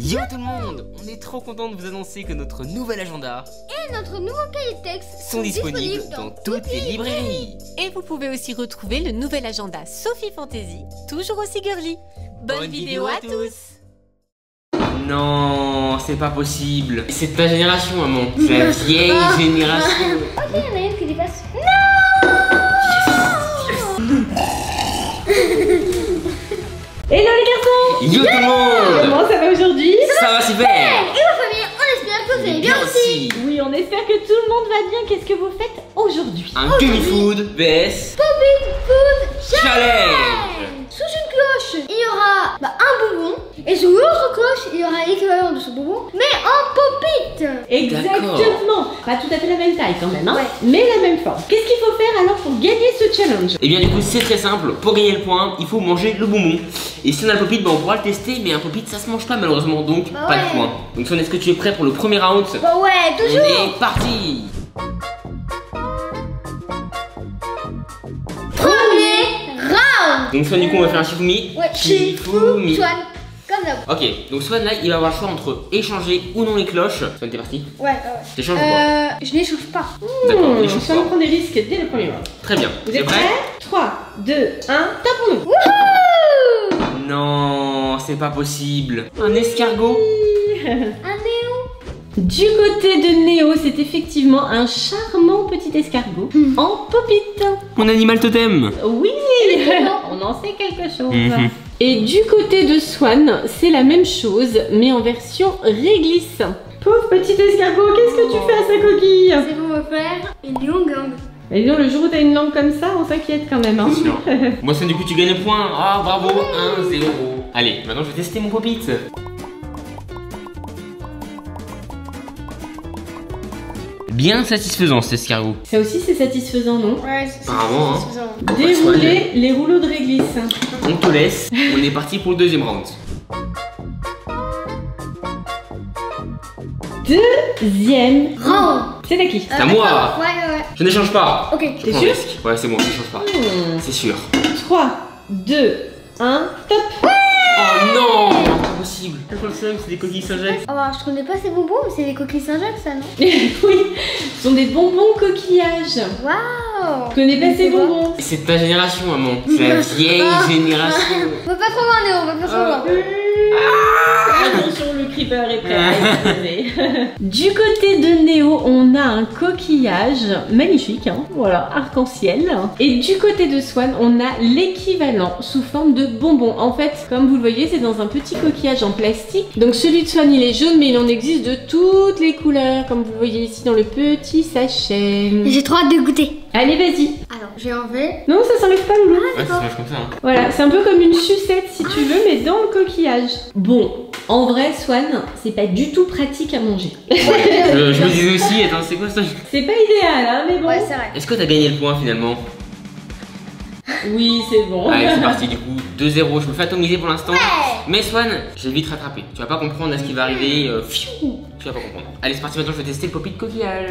Yo tout le monde, on est trop content de vous annoncer que notre nouvel agenda et notre nouveau cahier de texte sont disponibles dans toutes les librairies. Et vous pouvez aussi retrouver le nouvel agenda Sophie Fantasy, toujours aussi girly. Bonne vidéo à tous. Non, c'est pas possible. C'est ta génération, maman. C'est la vieille génération. Ok, il y en a une qui dépasse. Hello les garçons! Yo tout le monde! Comment ça va aujourd'hui? Ça va super! Et ma famille, on espère que vous allez bien aussi. Oui, on espère que tout le monde va bien. Qu'est-ce que vous faites aujourd'hui? Un gummy food vs Poppy Food challenge! Sous une cloche, il y aura un bonbon. Et sous l'autre cloche, il y aura l'équivalent de ce bonbon, mais en pop-it. Exactement! Pas tout à fait la même taille quand même, hein? Ouais. Mais la même forme. Qu'est-ce qu'il faut faire alors pour gagner ce challenge? Et bien du coup c'est très simple, pour gagner le point, il faut manger le bonbon. Et si on a le pop-it, on pourra le tester, mais un pop-it ça se mange pas malheureusement, donc Bah pas ouais. de point. Donc Swan, est-ce que tu es prêt pour le premier round? Bah ouais, On toujours. est parti! Premier round. Donc Swan, du coup on va faire un Shifumi. Ouais, Shifumi. Swan, comme d'hab. Ok, donc Swan là il va avoir le choix entre échanger ou non les cloches. Swan, t'es parti? Ouais. T'échanges ou pas? Je n'échange pas. D'accord, on échange Ça va pas. prendre des risques dès le premier round. Très bien. Vous T'es êtes prêt? prêts? 3, 2, 1, tapons-nous! Wouhou. Non, c'est pas possible. Un escargot? Un néo. Du côté de Néo, c'est effectivement un charmant petit escargot en pop-it. Mon animal totem? Oui, on en sait quelque chose. Mhm. Et du côté de Swan, c'est la même chose, mais en version réglisse. Pauvre petit escargot, qu'est-ce que tu fais à sa coquille? C'est pour me faire une longue langue. Et disons, le jour où t'as une langue comme ça, on s'inquiète quand même. Hein. Sûr. Moi Swan, du coup tu gagnes le point. Ah bravo, 1-0. Allez, maintenant je vais tester mon pop-it. Bien satisfaisant cet escargot. Ça aussi, c'est satisfaisant, non? Ouais, Apparemment, hein. satisfaisant. Dérouler les rouleaux de réglisse. On te laisse. On est parti pour le deuxième round. Deuxième Round. C'est à qui? C'est à moi. Ouais. Je n'échange pas. Ok. Je T'es prends sûr le risque. Ouais, c'est bon, je n'échange pas. C'est sûr. 3, 2, 1, top. Oh non, pas possible. C'est des coquilles Saint-Jacques. Oh, je connais pas ces bonbons, mais c'est des coquilles Saint-Jacques, ça, non? Oui, ce sont des bonbons coquillages. Waouh. Je connais pas ces bonbons. C'est ta génération, maman. C'est la vieille génération. On va pas trop loin, Néo, on va pas trop loin. Attention, le creeper est prêt à exploser. Du côté de Néo, on a un coquillage magnifique, hein, voilà, arc-en-ciel. Et du côté de Swan, on a l'équivalent sous forme de bonbons. En fait, comme vous le voyez, c'est dans un petit coquillage en plastique. Donc celui de Swan, il est jaune, mais il en existe de toutes les couleurs, comme vous le voyez ici dans le petit sachet. J'ai trop hâte de goûter. Allez, vas-y. Alors, j'ai enlevé. Non, ça s'enlève pas, Loulou. Ouais, ça marche comme ça. Hein. Voilà, c'est un peu comme une sucette si tu veux, mais dans le coquillage. Bon, en vrai, Swan, c'est pas du tout pratique à manger. Je me disais aussi, attends, c'est quoi ça? C'est pas idéal, hein, mais bon. Ouais, c'est vrai. Est-ce que t'as gagné le point finalement? Oui, c'est bon. Allez, c'est parti du coup. 2-0, je me fais atomiser pour l'instant. Ouais. Mais Swan, je vais vite rattraper. Tu vas pas comprendre à ce qui va arriver. Fiou, tu vas pas comprendre. Allez, c'est parti maintenant, je vais tester le pop-it coquillage.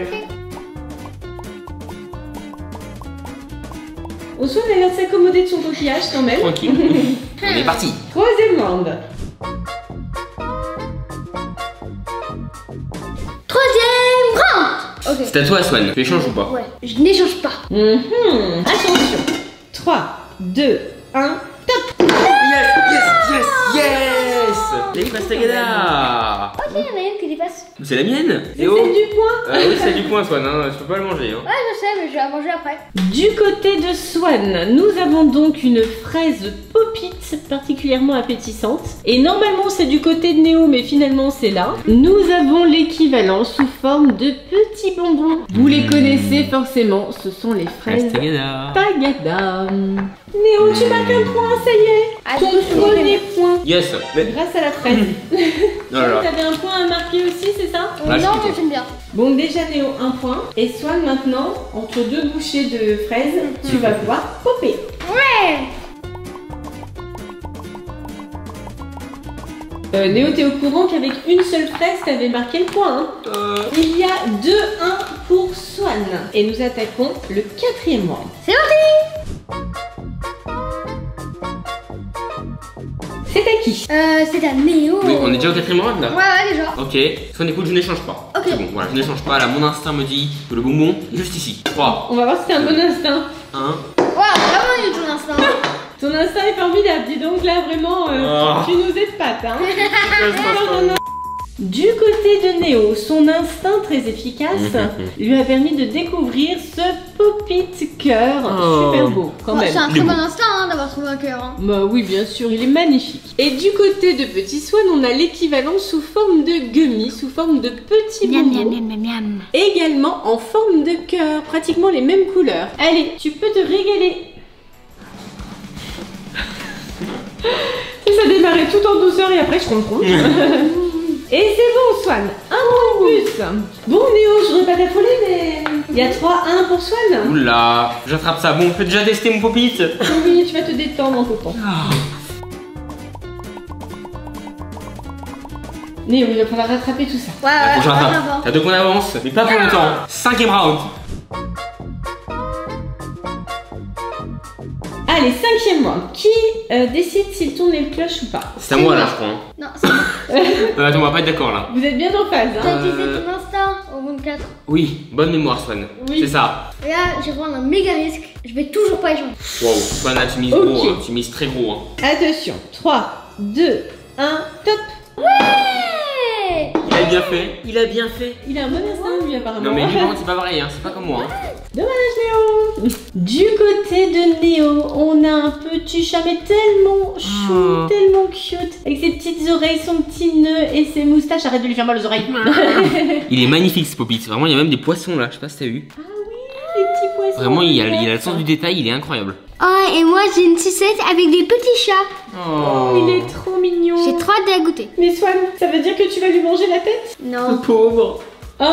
Swan a l'air de s'accommoder de son coquillage quand même. Tranquille. On est parti. Troisième round. Troisième round. Ok. C'est à toi, Swan. Tu échanges ou pas? Ouais, je n'échange pas. Attention. 3, 2, 1, top. Yes! Les pastagada! Ok, il y en a une qui dépasse. C'est la mienne? C'est Et oh! celle du point. Oui, c'est du point, Swan. Hein. Je peux pas le manger. Hein. Ouais, je sais, mais je vais la manger après. Du côté de Swan, nous avons donc une fraise pop-it particulièrement appétissante. Et normalement c'est du côté de Néo, mais finalement c'est là. Nous avons l'équivalent sous forme de petits bonbons. Vous les connaissez forcément, ce sont les fraises Pastagada. Tagada. Néo, tu marques un point, ça y est. Ah, Ton du coup, je premier point. Yes! Mais... Grâce à la fraise. Voilà. T'avais un point à marquer aussi, c'est ça? Là, je non, quitte. mais j'aime bien. Bon, déjà Néo, un point. Et Swan, maintenant, entre deux bouchées de fraises, tu vas pouvoir popper. Ouais. Néo, t'es au courant qu'avec une seule fraise, t'avais marqué le point, hein? Il y a 2-1 pour Swan. Et nous attaquons le quatrième round. C'est parti. C'est à qui? C'est à Néo. Oui, on est déjà au 4ème round là. Ouais, déjà. Ok, Swan, écoute, je n'échange pas. Ok. C'est bon, voilà, je n'échange pas. Là, mon instinct me dit que le bonbon est juste ici. 3, On va voir si c'est un bon instinct. 1. Waouh, vraiment, il y a ton instinct. Ton instinct est formidable, dis donc là vraiment, tu nous aides pas, hein. Du côté de Néo, son instinct très efficace lui a permis de découvrir ce Pop-It cœur super beau quand même. C'est un très bon instinct hein, d'avoir trouvé un cœur. Hein. Bah oui, bien sûr, il est magnifique. Et du côté de Petit Swan, on a l'équivalent sous forme de gummy, sous forme de petits bonbons. Également en forme de cœur, pratiquement les mêmes couleurs. Allez, tu peux te régaler. Ça démarrait tout en douceur et après je comprends. Et c'est bon Swan, un point de plus. Bon Néo, je voudrais pas t'affoler mais il y a 3-1 pour Swan. Oula, j'attrape ça. Bon, je peux déjà tester mon Pop-It. Oui, tu vas te détendre en coupant. Néo, il va falloir rattraper tout ça. Ouais, Bon, je rattrape. avant. T'as 2 points d'avance, mais pas pour longtemps. 5ème round. Allez, 5ème round. Qui décide s'il tourne les cloches ou pas? C'est à moi là, je crois. Hein. Non, c'est bon. Attends, on va pas être d'accord là. Vous êtes bien en phase, hein? T'as utilisé ton instinct au round 4. Oui, bonne mémoire, Swan. Oui. C'est ça. Et là, je vais prendre un méga risque. Je vais toujours pas échanger. Wow, Swan, là, tu mises Ok. gros. Hein. Tu mises très gros. Hein. Attention, 3, 2, 1, top. Ouais. Il a bien fait. Il a bien fait. Il a un bon instinct lui apparemment. Non, mais lui, non, c'est pas pareil. Hein. C'est pas comme moi. Hein. Dommage Néo. Du côté de Néo, on a un petit chat mais tellement chou, tellement cute. Avec ses petites oreilles, son petit nœud et ses moustaches. Arrête de lui faire mal aux oreilles. Il est magnifique ce Pop-It. Vraiment, il y a même des poissons là. Je sais pas si t'as vu. Ah oui, les petits poissons. Vraiment, il a le sens du détail. Il est incroyable. Oh, et moi j'ai une sucette avec des petits chats. Oh, il est trop mignon. J'ai trop hâte de la goûter. Mais Swan, ça veut dire que tu vas lui manger la tête? Non. Pauvre. Oh,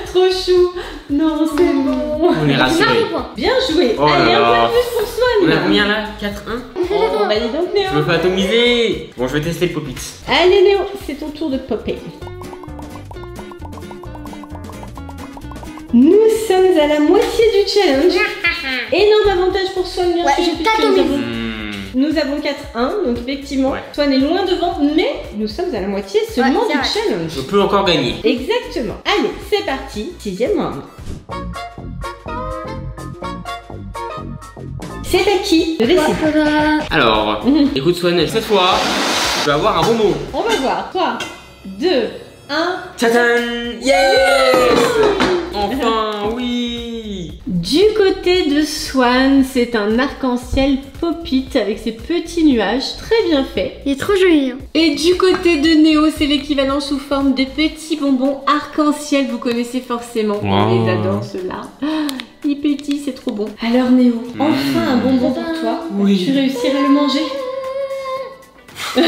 trop chou. Non, c'est bon. On est rassurés. Bien joué. Oh là Allez, un là. point de plus pour On a Swan. combien là? 4-1. Oh, bah dis donc Je Néo. me fais atomiser. Bon, je vais tester le Pop-It. Allez Néo, c'est ton tour de popper. Nous sommes à la moitié du challenge. Énorme avantage pour Swan, bien Ouais, sûr, je puisque t'atomise. nous avons 4-1, donc effectivement, Ouais. Swan est loin devant, mais nous sommes à la moitié seulement Ouais, du c'est challenge. Je peux encore gagner. Exactement. Allez, c'est parti, 6ème round. C'est à qui de décider? Alors, écoute Swan, cette fois, je vais avoir un bonbon. On va voir. 3, 2, 1. Tadam! Yes! Enfin, oui! Du côté de Swan, c'est un arc-en-ciel Pop-It avec ses petits nuages, très bien fait. Il est trop joli. Hein. Et du côté de Néo, c'est l'équivalent sous forme de petits bonbons arc-en-ciel, vous connaissez forcément. On les adore ceux-là. Il pétille, c'est trop bon. Alors Néo, enfin un bonbon pour toi. Oui. Tu réussiras à le manger? Et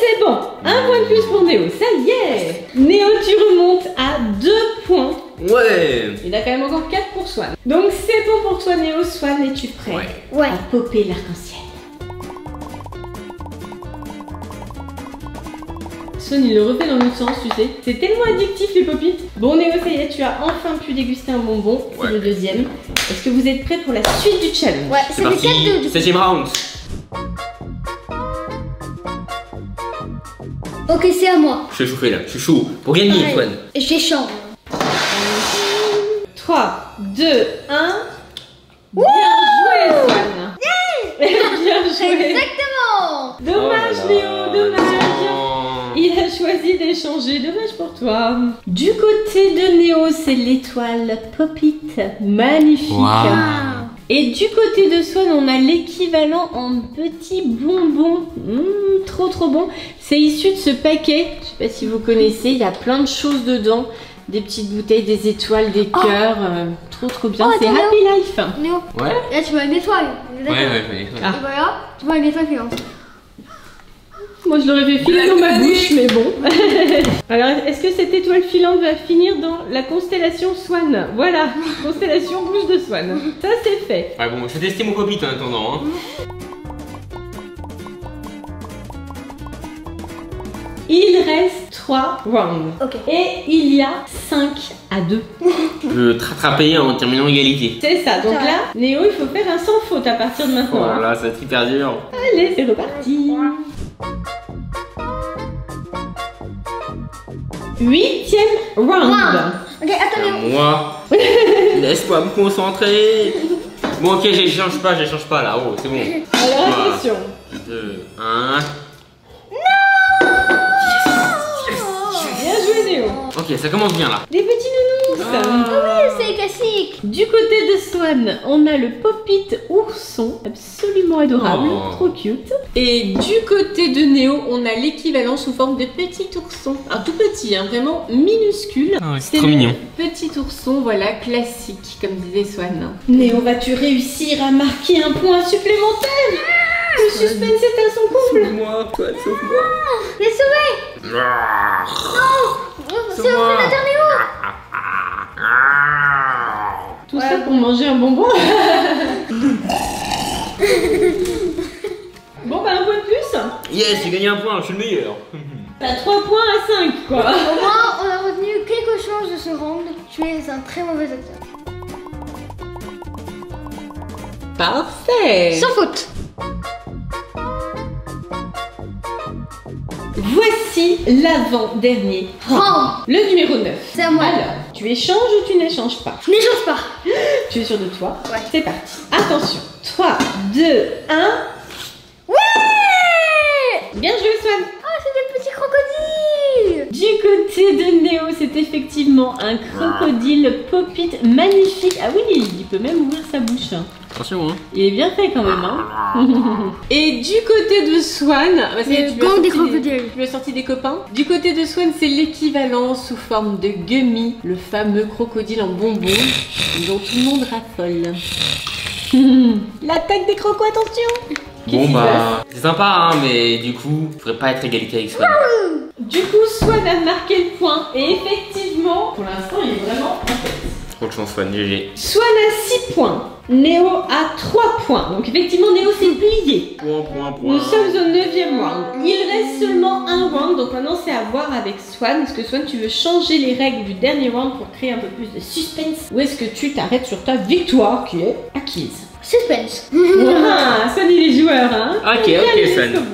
c'est bon, un point de plus pour Néo, ça y est. Néo, tu remontes à 2 points. Ouais! Il a quand même encore 4 pour Swan. Donc c'est bon pour toi Néo. Swan, es-tu prêt Ouais. à popper l'arc-en-ciel? Swan, il le refait dans l'autre sens, tu sais. C'est tellement addictif les pop-it. Bon Néo, ça y est, tu as enfin pu déguster un bonbon. C'est Ouais. le deuxième. Est-ce que vous êtes prêts pour la suite du challenge? Ouais, C'est c'est le parti! 4-2. 7ème round! Ok, c'est à moi. Je suis chauffé là, je suis chaud. Pour gagner, Ouais. Swan. J'échange. 3, 2, 1. Bien joué Swan. Bien joué. Exactement. Dommage Oh là Néo, dommage. là. Il a choisi d'échanger, dommage pour toi. Du côté de Néo, c'est l'étoile Pop-It, magnifique. Wow. Et du côté de Swan, on a l'équivalent en petits bonbons. Trop bon. C'est issu de ce paquet, je sais pas si vous connaissez, il y a plein de choses dedans. Des petites bouteilles, des étoiles, des cœurs, trop bien. Oh, C'est attends, Happy Life. Néo, Ouais? là tu vois une étoile. On est d'accord. Ouais, je connais. Ah. Et voilà, tu vois une étoile filante. Moi je l'aurais fait filer dans ma bouche, mais bon. Alors, est-ce que cette étoile filante va finir dans la constellation Swan? Voilà, constellation bouche de Swan. Ça c'est fait. Ouais, bon, je vais tester mon Pop-It en attendant. Hein. Il reste 3 rounds. Ok. Et il y a 5 à 2. Je veux te rattraper en terminant égalité. C'est ça, donc Ça là, Néo, il faut faire un sans faute à partir de Oh maintenant. là là, ça va être hyper dur. Allez, c'est reparti. 8e round. Ok, attends, Néo. Moi. Laisse-moi me concentrer. Bon, ok, j'échange pas là. Oh, c'est bon. Alors attention. 2, 1. Bien joué Néo. Ok, ça commence bien là. Les petits nounous. Oui, c'est classique. Du côté de Swan, on a le Pop-It ourson, absolument adorable, Oh. trop cute. Et du côté de Néo, on a l'équivalent sous forme de petit ourson. Un tout petit, hein, vraiment minuscule. Ah ouais, c'est trop mignon. Petit ourson, voilà, classique, comme disait Swan. Néo, vas-tu réussir à marquer un point supplémentaire? Le suspense est à son comble. Sauve-moi, toi, sauve-moi. J'ai sauvé. C'est au prédateur Néo. Tout ça pour manger un bonbon. Bon, bah un point de plus. Yes, j'ai gagné un point, je suis le meilleur. T'as 3 points à 5, quoi. Au moins, on a retenu quelque chose de ce round. Tu es un très mauvais acteur. Parfait. Sans faute. Voici l'avant-dernier round. Le numéro 9. C'est à moi. Alors, tu échanges ou tu n'échanges pas? Je n'échange pas. Tu es sûr de toi? Ouais. C'est parti. Attention. 3, 2, 1. Ouais. Bien joué, Swan. Oh, c'est des petits crocodiles. Du côté de Néo, c'est effectivement un crocodile Pop-It magnifique. Ah oui, il peut même ouvrir sa bouche. Attention, hein. Il est bien fait quand même, hein. Et du côté de Swan, bah, Le tu lui as gang sorti des crocodiles. Tu lui as sorti des copains. Du côté de Swan, c'est l'équivalent sous forme de gummy, le fameux crocodile en bonbons dont tout le monde raffole. L'attaque des crocos, attention. Bon bah, c'est sympa, hein, mais du coup, je pourrais pas être égalité avec Swan. Du coup, Swan a marqué le point et effectivement, pour l'instant, il est vraiment en tête. Trop de chance, Swan, GG. Swan a 6 points, Néo a 3 points. Donc effectivement, Néo s'est plié. Point. Nous sommes au 9e round. Il reste seulement un round, donc maintenant c'est à voir avec Swan. Est-ce que Swan, tu veux changer les règles du dernier round pour créer un peu plus de suspense? Ou est-ce que tu t'arrêtes sur ta victoire qui est acquise? Suspense. Ah, Swan il est joueur, hein. Ok, Bien ok, allé Swan. jusqu'au bout.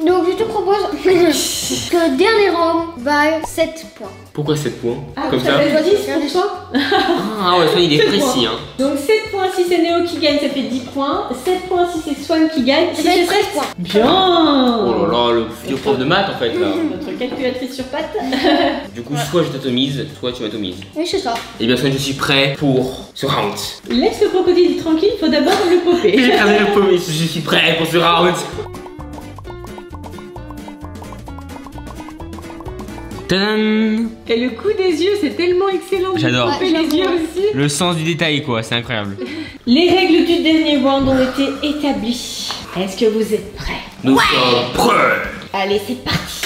Donc, je te propose que le dernier round vaille 7 points. Pourquoi 7 points? Ah, Comme ça? fait 10 pour toi. Ah ouais, Swan il est 7 précis, hein. Donc 7 points si c'est Néo qui gagne, ça fait 10 points. 7 points si c'est Swan qui gagne, Ça si fait c'est 13 points. Bien. Oh là là, le futur prof de maths en fait là. Notre calculatrice sur pattes. Du coup, soit je t'atomise, soit tu m'atomises. Oui, c'est ça. Et bien Swan, je suis prêt pour ce round. Laisse le crocodile tranquille, il faut d'abord le popper. J'ai écrasé le pommier, je suis prêt pour ce round. Tadam! Et le coup des yeux, c'est tellement excellent. J'adore. De couper les yeux aussi. Le sens du détail quoi, c'est incroyable. Les règles du dernier round ont été établies. Est-ce que vous êtes prêts? Nous sommes prêts. Allez, c'est parti.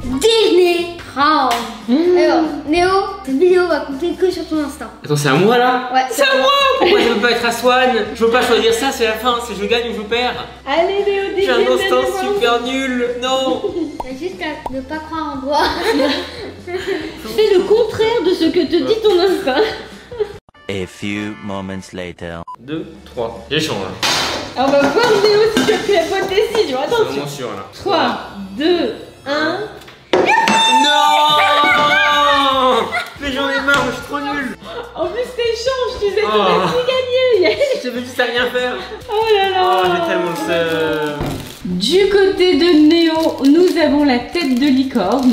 Dernier round. Alors, Néo, cette vidéo va compter que sur ton instinct. Attends, c'est à moi là? Ouais, C'est à moi! Pourquoi je veux pas être à Swan? Je veux pas choisir ça, c'est la fin, c'est je gagne ou je perds. Allez, Néo, J'ai un deuxième instinct dernier round. super nul, non! T'as juste à ne pas croire en toi. Fais le contraire de ce que te dit ton instinct. A few moments later. 2, 3, j'échange. Alors, on va voir Néo si tu as fait la bonne décision. C'est Attention. vraiment sûr là. 3, 2, 1. Non! Mais j'en ai marre, je suis trop nul! En plus, t'échanges, tu sais, Oh. t'aurais pu gagner. Je veux juste à rien faire! Oh là là. Oh, j'ai tellement le seum! Du côté de Néo, nous avons la tête de licorne.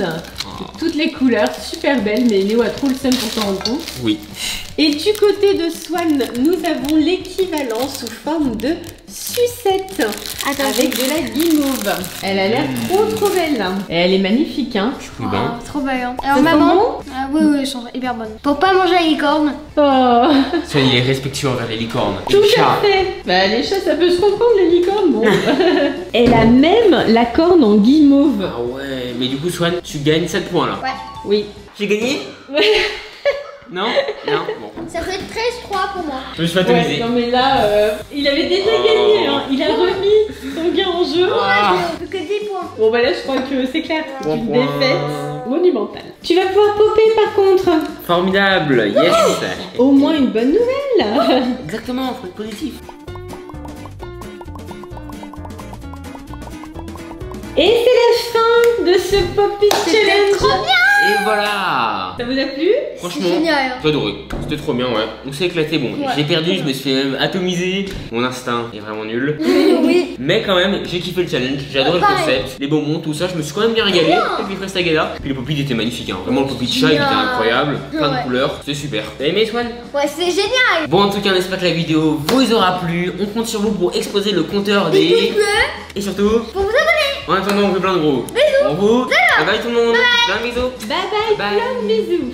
De toutes les couleurs, super belle, mais Néo a trop le seum pour s'en rendre compte. Oui. Et du côté de Swan, nous avons l'équivalent sous forme de sucette. Attends, Avec de la guimauve. Elle a l'air trop belle. Et elle est magnifique, hein. Oui, ben. trop bien. C'est Alors, trop maman. bon Ah, oui, elles sont hyper bonnes. Pour pas manger la licorne. Oh, Swan, il est respectueux envers les licornes. tout Les à chats. fait. Bah, les chats, ça peut se comprendre, les licornes, bon. Elle a même la corne en guimauve. Ah ouais, mais du coup, Swan, tu gagnes 7 points là. Ouais. Oui. J'ai gagné? Non? Non? Bon. Ça fait 13-3 pour moi. Je me suis Ouais, atomisé. non mais là, il avait déjà Oh. gagné, hein. Il a remis son gain en jeu. Ah. Je fais que 10 points. Bon bah là je crois que c'est clair, c'est Bon une point. défaite monumentale. Tu vas pouvoir popper par contre. Formidable, yes! Au moins une bonne nouvelle. Exactement, faut être positif. Et c'est la fin de ce Pop It C'était Challenge. trop bien. Et voilà. Ça vous a plu? Franchement, C'est génial. j'ai adoré. C'était trop bien, ouais. On s'est éclaté. Bon, Ouais. j'ai perdu, je me suis fait même atomiser. Mon instinct est vraiment nul. Oui. Mais quand même, j'ai kiffé le challenge. J'ai adoré le Pareil. concept. Les bonbons, tout ça, je me suis quand même bien régalé avec les fraises tagada. Puis le pop-it était magnifique, hein. Vraiment, le pop-it chat, il était Génial. incroyable. Plein de Ouais. couleurs. C'était super. T'as aimé, Swan? Ouais, c'est génial. Bon, en tout cas, on espère que la vidéo vous aura plu. On compte sur vous pour exploser le compteur Des pouces des. bleus Et surtout, pour vous abonner. en attendant, on fait plein de gros. Bisous. Pour vous. Bye bye tout le monde. Plein de bisous. Bye bye, Bye. plein de bisous.